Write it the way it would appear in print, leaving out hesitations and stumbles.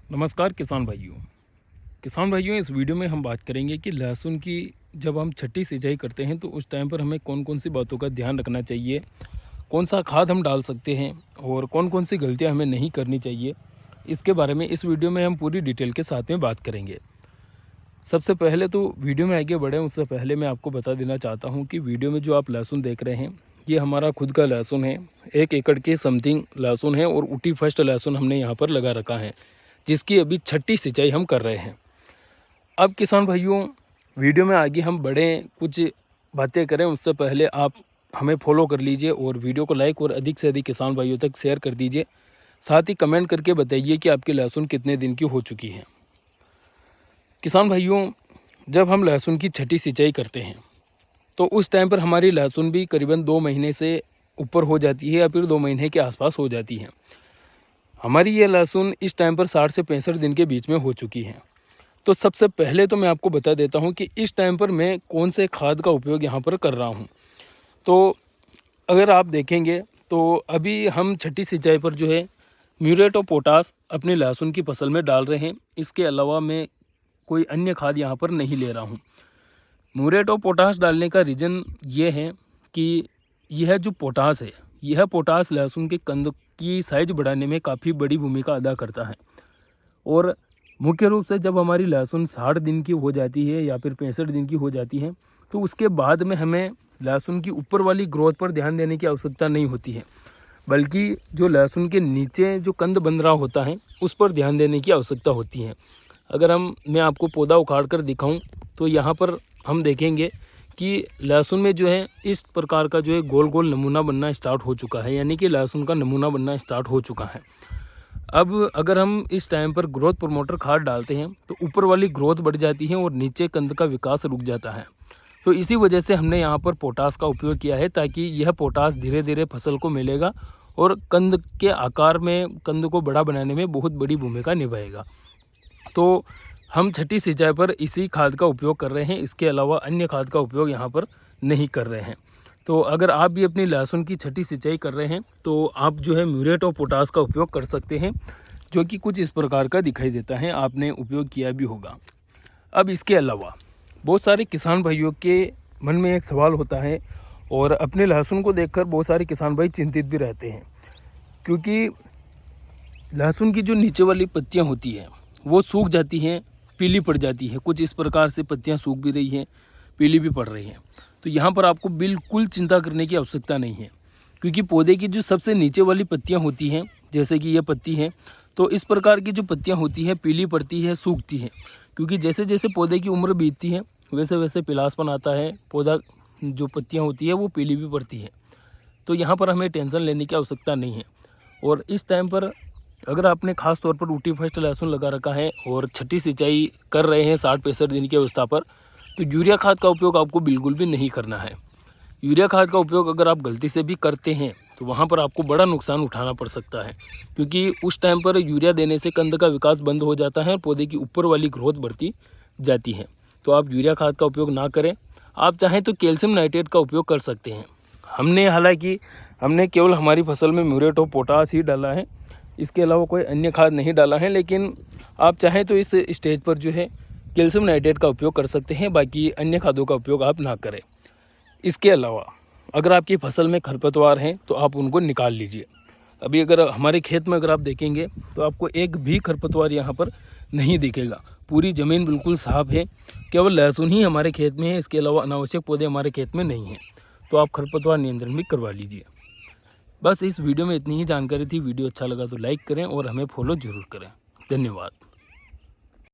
नमस्कार किसान भाइयों इस वीडियो में हम बात करेंगे कि लहसुन की जब हम छठी सिंचाई करते हैं तो उस टाइम पर हमें कौन कौन सी बातों का ध्यान रखना चाहिए, कौन सा खाद हम डाल सकते हैं और कौन कौन सी गलतियां हमें नहीं करनी चाहिए। इसके बारे में इस वीडियो में हम पूरी डिटेल के साथ में बात करेंगे। सबसे पहले तो वीडियो में आगे बढ़ें उससे पहले मैं आपको बता देना चाहता हूँ कि वीडियो में जो आप लहसुन देख रहे हैं ये हमारा खुद का लहसुन है। 1 एकड़ के समथिंग लहसुन है और ऊटी फर्स्ट लहसुन हमने यहाँ पर लगा रखा है, जिसकी अभी छठी सिंचाई हम कर रहे हैं। अब किसान भाइयों वीडियो में आगे हम बढ़ें, कुछ बातें करें उससे पहले आप हमें फॉलो कर लीजिए और वीडियो को लाइक और अधिक से अधिक किसान भाइयों तक शेयर कर दीजिए। साथ ही कमेंट करके बताइए कि आपकी लहसुन कितने दिन की हो चुकी है। किसान भाइयों जब हम लहसुन की छठी सिंचाई करते हैं तो उस टाइम पर हमारी लहसुन भी करीबन 2 महीने से ऊपर हो जाती है या फिर 2 महीने के आसपास हो जाती है। हमारी ये लहसुन इस टाइम पर 60 से 65 दिन के बीच में हो चुकी है। तो सबसे पहले तो मैं आपको बता देता हूँ कि इस टाइम पर मैं कौन से खाद का उपयोग यहाँ पर कर रहा हूँ। तो अगर आप देखेंगे तो अभी हम छठी सिंचाई पर जो है म्यूरेट और पोटास अपने लहसुन की फसल में डाल रहे हैं। इसके अलावा मैं कोई अन्य खाद यहाँ पर नहीं ले रहा हूँ। म्यूरेट और पोटास डालने का रीज़न ये है कि यह जो पोटास है, यह पोटास लहसुन के कंद की साइज बढ़ाने में काफ़ी बड़ी भूमिका अदा करता है। और मुख्य रूप से जब हमारी लहसुन 60 दिन की हो जाती है या फिर 65 दिन की हो जाती है तो उसके बाद में हमें लहसुन की ऊपर वाली ग्रोथ पर ध्यान देने की आवश्यकता नहीं होती है, बल्कि जो लहसुन के नीचे जो कंद बन रहा होता है उस पर ध्यान देने की आवश्यकता होती है। अगर मैं आपको पौधा उखाड़ कर दिखाऊं तो यहाँ पर हम देखेंगे कि लहसुन में जो है इस प्रकार का जो है गोल गोल नमूना बनना स्टार्ट हो चुका है, यानी कि लहसुन का नमूना बनना स्टार्ट हो चुका है। अब अगर हम इस टाइम पर ग्रोथ प्रमोटर खाद डालते हैं तो ऊपर वाली ग्रोथ बढ़ जाती है और नीचे कंद का विकास रुक जाता है। तो इसी वजह से हमने यहाँ पर पोटास का उपयोग किया है, ताकि यह पोटास धीरे धीरे फसल को मिलेगा और कंद के आकार में, कंद को बड़ा बनाने में बहुत बड़ी भूमिका निभाएगा। तो हम छठी सिंचाई पर इसी खाद का उपयोग कर रहे हैं, इसके अलावा अन्य खाद का उपयोग यहाँ पर नहीं कर रहे हैं। तो अगर आप भी अपनी लहसुन की छठी सिंचाई कर रहे हैं तो आप जो है म्यूरेट और पोटास का उपयोग कर सकते हैं, जो कि कुछ इस प्रकार का दिखाई देता है, आपने उपयोग किया भी होगा। अब इसके अलावा बहुत सारे किसान भाइयों के मन में एक सवाल होता है और अपने लहसुन को देखकर बहुत सारे किसान भाई चिंतित भी रहते हैं, क्योंकि लहसुन की जो नीचे वाली पत्तियाँ होती हैं वो सूख जाती हैं, पीली पड़ जाती है। कुछ इस प्रकार से पत्तियां सूख भी रही हैं, पीली भी पड़ रही हैं। तो यहाँ पर आपको बिल्कुल चिंता करने की आवश्यकता नहीं है, क्योंकि पौधे की जो सबसे नीचे वाली पत्तियां होती हैं, जैसे कि ये पत्ती है, तो इस प्रकार की जो पत्तियां होती हैं पीली पड़ती है, सूखती हैं। क्योंकि जैसे जैसे पौधे की उम्र बीतती है वैसे वैसे पिलासपन आता है, पौधा जो पत्तियाँ होती है वो पीली भी पड़ती है। तो यहाँ पर हमें टेंशन लेने की आवश्यकता नहीं है। और इस टाइम पर अगर आपने खास तौर पर ऊटी फर्स्ट लहसुन लगा रखा है और छठी सिंचाई कर रहे हैं 60-65 दिन की अवस्था पर, तो यूरिया खाद का उपयोग आपको बिल्कुल भी नहीं करना है। यूरिया खाद का उपयोग अगर आप गलती से भी करते हैं तो वहाँ पर आपको बड़ा नुकसान उठाना पड़ सकता है, क्योंकि उस टाइम पर यूरिया देने से कंद का विकास बंद हो जाता है और पौधे की ऊपर वाली ग्रोथ बढ़ती जाती है। तो आप यूरिया खाद का उपयोग ना करें। आप चाहें तो कैल्शियम नाइट्रेट का उपयोग कर सकते हैं। हालांकि हमने केवल हमारी फसल में म्यूरेट और पोटास ही डाला है, इसके अलावा कोई अन्य खाद नहीं डाला है। लेकिन आप चाहें तो इस स्टेज पर जो है कैल्शियम नाइट्रेट का उपयोग कर सकते हैं, बाकी अन्य खादों का उपयोग आप ना करें। इसके अलावा अगर आपकी फसल में खरपतवार हैं तो आप उनको निकाल लीजिए। अभी अगर हमारे खेत में अगर आप देखेंगे तो आपको एक भी खरपतवार यहाँ पर नहीं दिखेगा। पूरी ज़मीन बिल्कुल साफ है, केवल लहसुन ही हमारे खेत में है, इसके अलावा अनावश्यक पौधे हमारे खेत में नहीं हैं। तो आप खरपतवार नियंत्रण भी करवा लीजिए। बस इस वीडियो में इतनी ही जानकारी थी। वीडियो अच्छा लगा तो लाइक करें और हमें फॉलो ज़रूर करें। धन्यवाद।